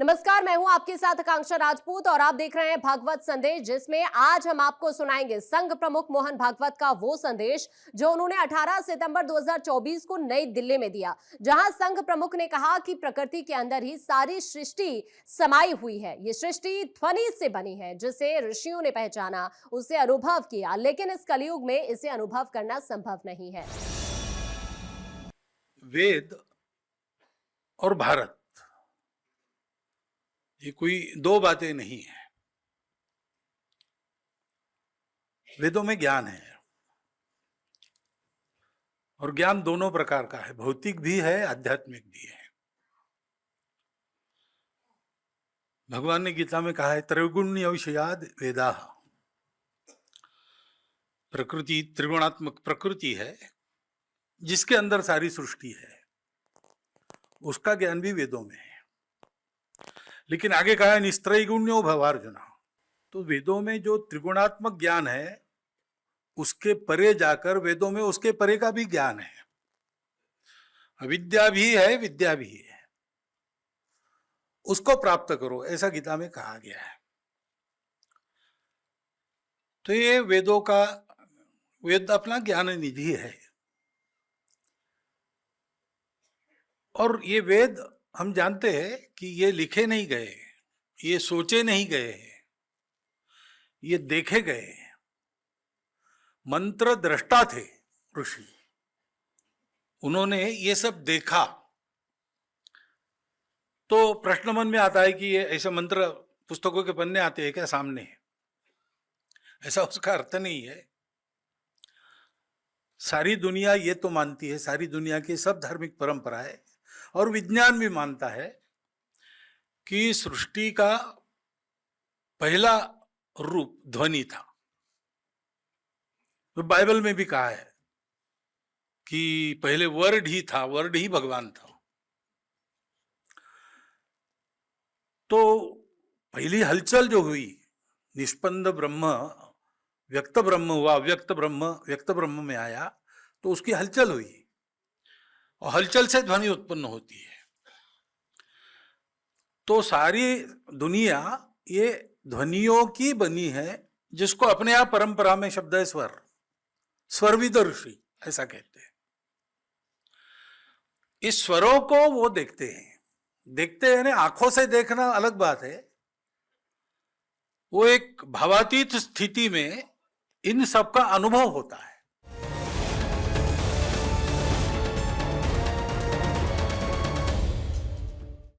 नमस्कार, मैं हूं आपके साथ आकांक्षा राजपूत और आप देख रहे हैं भागवत संदेश, जिसमें आज हम आपको सुनाएंगे संघ प्रमुख मोहन भागवत का वो संदेश जो उन्होंने 18 सितंबर 2024 को नई दिल्ली में दिया, जहां संघ प्रमुख ने कहा कि प्रकृति के अंदर ही सारी सृष्टि समाई हुई है। ये सृष्टि ध्वनि से बनी है, जिसे ऋषियों ने पहचाना, उसे अनुभव किया, लेकिन इस कलयुग में इसे अनुभव करना संभव नहीं है। वेद और भारत, ये कोई दो बातें नहीं है। वेदों में ज्ञान है और ज्ञान दोनों प्रकार का है, भौतिक भी है, आध्यात्मिक भी है। भगवान ने गीता में कहा है त्रैगुण्य विषयाद वेदाः। प्रकृति त्रिगुणात्मक प्रकृति है जिसके अंदर सारी सृष्टि है, उसका ज्ञान भी वेदों में है। लेकिन आगे कहा है निस्त्रैगुण्यो भवार्जुन। तो वेदों में जो त्रिगुणात्मक ज्ञान है उसके परे जाकर वेदों में उसके परे का भी ज्ञान है। अविद्या भी है, विद्या भी है, उसको प्राप्त करो, ऐसा गीता में कहा गया है। तो ये वेदों का, वेद अपना ज्ञान निधि है। और ये वेद हम जानते हैं कि ये लिखे नहीं गए, ये सोचे नहीं गए, ये देखे गए। मंत्र दृष्टा थे ऋषि, उन्होंने ये सब देखा। तो प्रश्न मन में आता है कि ये ऐसे मंत्र पुस्तकों के पन्ने आते हैं क्या सामने? ऐसा उसका अर्थ नहीं है। सारी दुनिया ये तो मानती है, सारी दुनिया की सब धार्मिक परंपराएं और विज्ञान भी मानता है कि सृष्टि का पहला रूप ध्वनि था। तो बाइबल में भी कहा है कि पहले वर्ड ही था, वर्ड ही भगवान था। तो पहली हलचल जो हुई, निष्पन्द ब्रह्म व्यक्त ब्रह्म हुआ, व्यक्त ब्रह्म में आया, तो उसकी हलचल हुई और हलचल से ध्वनि उत्पन्न होती है। तो सारी दुनिया ये ध्वनियों की बनी है, जिसको अपने आप परंपरा में शब्द है स्वर, स्वरविद ऋषि ऐसा कहते हैं। इस स्वरों को वो देखते हैं ना, आंखों से देखना अलग बात है। वो एक भावातीत स्थिति में इन सब का अनुभव होता है।